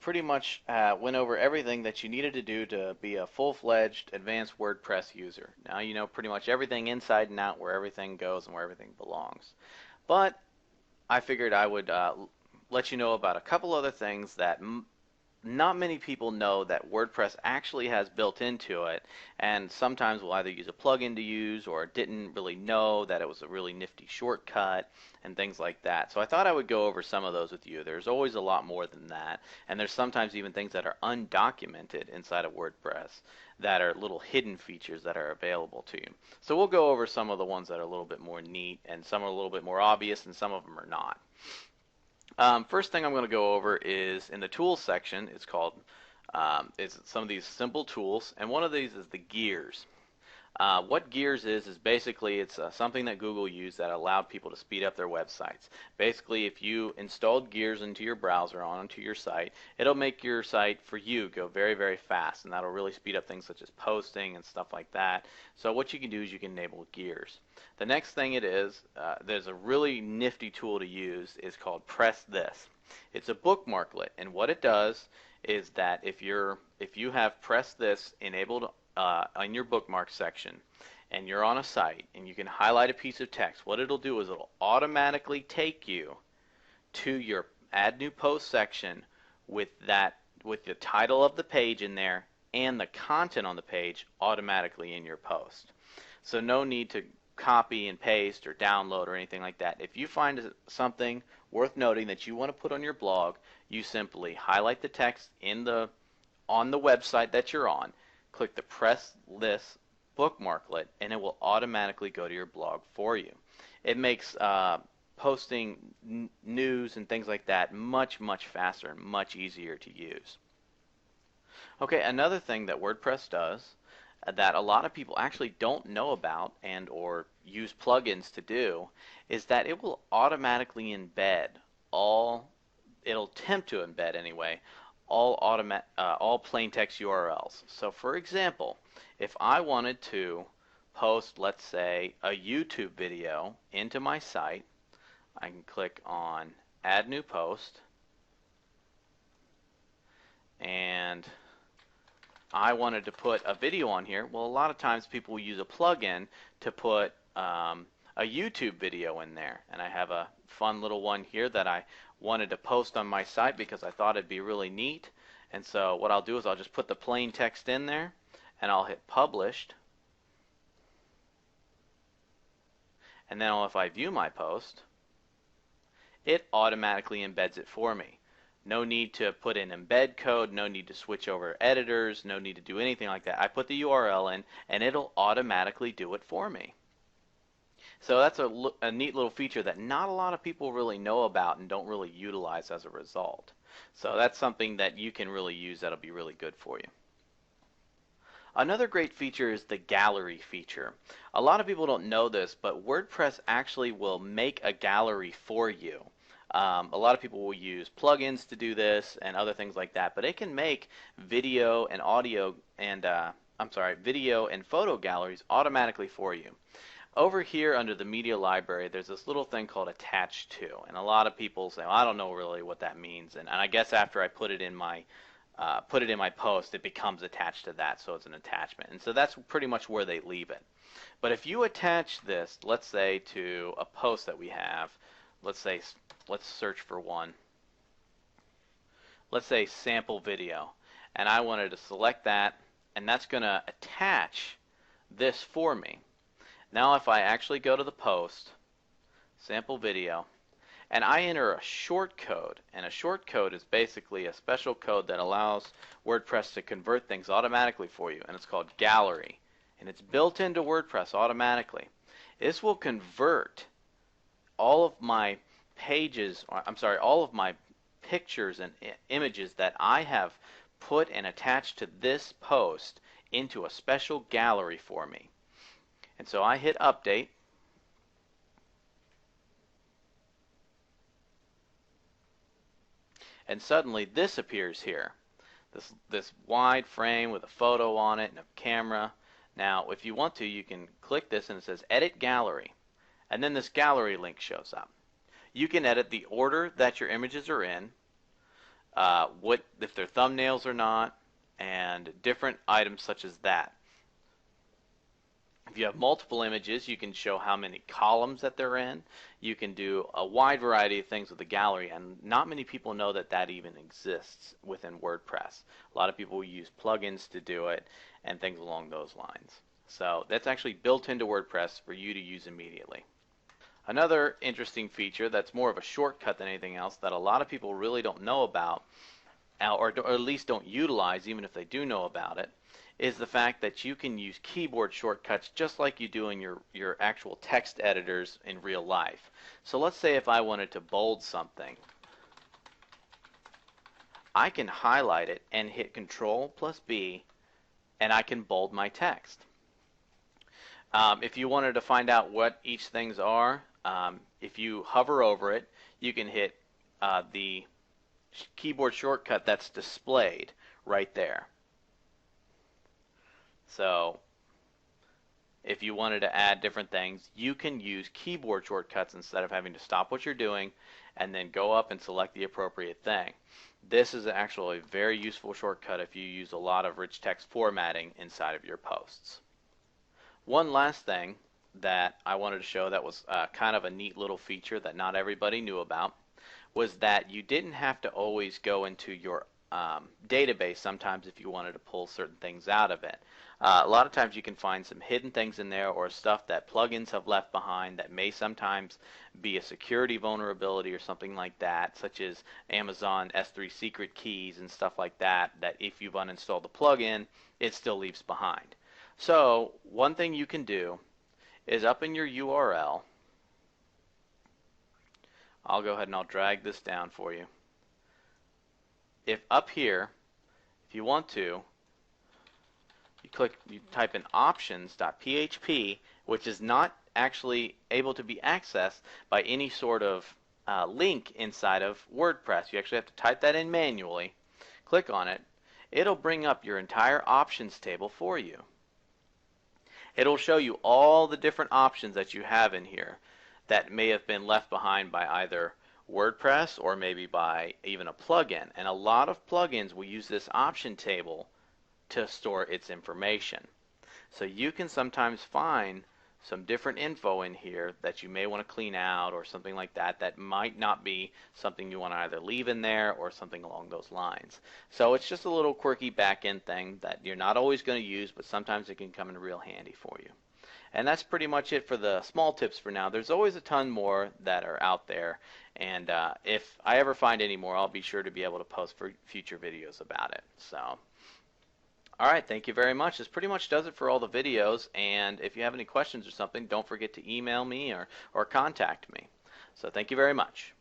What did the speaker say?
pretty much went over everything that you needed to do to be a full-fledged advanced WordPress user. Now you know pretty much everything inside and out, where everything goes and where everything belongs. But I figured I would let you know about a couple other things that not many people know that WordPress actually has built into it, and sometimes we'll either use a plugin to use or didn't really know that it was a really nifty shortcut and things like that. So I thought I would go over some of those with you. There's always a lot more than that, and there's sometimes even things that are undocumented inside of WordPress that are little hidden features that are available to you. So we'll go over some of the ones that are a little bit more neat, and some are a little bit more obvious, and some of them are not. First thing I'm going to go over is in the tools section. It's called it's some of these simple tools, and one of these is the gears. What gears is basically it's something that Google used that allowed people to speed up their websites. Basically, if you installed gears into your browser onto your site, it'll make your site for you go very, very fast, and that'll really speed up things such as posting and stuff like that. So what you can do is you can enable gears. The next thing there's a really nifty tool to use. It's called Press This. It's a bookmarklet, and what it does is that if you have Press This enabled in your bookmark section, and you're on a site and you can highlight a piece of text, what it'll do is it'll automatically take you to your Add New Post section with the title of the page in there and the content on the page automatically in your post. So no need to copy and paste or download or anything like that. If you find something worth noting that you want to put on your blog, you simply highlight the text on the website that you're on, click the Press This bookmarklet, and it will automatically go to your blog for you. It makes posting news and things like that much, much faster and much easier to use. Okay, another thing that WordPress does that a lot of people actually don't know about and or use plugins to do is that it will automatically embed it'll attempt to embed anyway, all plain text URLs. So for example, if I wanted to post, let's say, a YouTube video into my site, I can click on Add New Post, and I wanted to put a video on here. Well, a lot of times people will use a plugin to put a YouTube video in there, and I have a fun little one here that I wanted to post on my site because I thought it'd be really neat. And so what I'll do is I'll just put the plain text in there, and I'll hit Published, and then if I view my post, it automatically embeds it for me. No need to put in embed code, no need to switch over editors, no need to do anything like that. I put the URL in, and it'll automatically do it for me. So that's a neat little feature that not a lot of people really know about and don't really utilize as a result. So that's something that you can really use that'll be really good for you. Another great feature is the gallery feature. A lot of people don't know this, but WordPress actually will make a gallery for you. A lot of people will use plugins to do this and other things like that, but it can make video and audio and video and photo galleries automatically for you. Over here under the media library, there's this little thing called attached to, and a lot of people say, well, I don't know really what that means, and I guess after I put it in my post, it becomes attached to that, so it's an attachment, and so that's pretty much where they leave it. But if you attach this, let's say, to a post that we have, let's search for one. Let's say sample video, and I wanted to select that, and that's going to attach this for me. Now if I actually go to the post, sample video, and I enter a short code, and a short code is basically a special code that allows WordPress to convert things automatically for you, and it's called gallery, and it's built into WordPress automatically. This will convert all of my pages, all of my pictures and images that I have put and attached to this post into a special gallery for me. And so I hit update, and suddenly this appears here. This wide frame with a photo on it and a camera. Now if you want to, you can click this and it says Edit Gallery, and then this gallery link shows up. You can edit the order that your images are in. what if they're thumbnails or not, and different items such as that. If you have multiple images, you can show how many columns that they're in. You can do a wide variety of things with the gallery, and not many people know that that even exists within WordPress. A lot of people use plugins to do it and things along those lines. So that's actually built into WordPress for you to use immediately. Another interesting feature that's more of a shortcut than anything else that a lot of people really don't know about, or at least don't utilize even if they do know about it, is the fact that you can use keyboard shortcuts just like you do in your actual text editors in real life. So let's say if I wanted to bold something, I can highlight it and hit Control plus B, and I can bold my text. If you wanted to find out what each things are, if you hover over it, you can hit the keyboard shortcut that's displayed right there. So if you wanted to add different things, you can use keyboard shortcuts instead of having to stop what you're doing and then go up and select the appropriate thing. This is actually a very useful shortcut if you use a lot of rich text formatting inside of your posts. One last thing that I wanted to show that was kind of a neat little feature that not everybody knew about was that you didn't have to always go into your database sometimes if you wanted to pull certain things out of it. A lot of times you can find some hidden things in there or stuff that plugins have left behind that may sometimes be a security vulnerability or something like that, such as Amazon S3 secret keys and stuff like that, that if you've uninstalled the plugin, it still leaves behind. So one thing you can do is up in your URL, I'll go ahead and I'll drag this down for you. If up here, if you want to, you type in options.php, which is not actually able to be accessed by any sort of link inside of WordPress. You actually have to type that in manually. Click on it. It'll bring up your entire options table for you. It'll show you all the different options that you have in here that may have been left behind by either WordPress or maybe by even a plugin. And a lot of plugins will use this option table to store its information. So you can sometimes find some different info in here that you may want to clean out or something like that that might not be something you want to either leave in there or something along those lines. So it's just a little quirky back-end thing that you're not always going to use, but sometimes it can come in real handy for you. And that's pretty much it for the small tips for now. There's always a ton more that are out there, and if I ever find any more, I'll be sure to be able to post for future videos about it. So alright, thank you very much. This pretty much does it for all the videos, and if you have any questions or something, don't forget to email me or contact me. So thank you very much.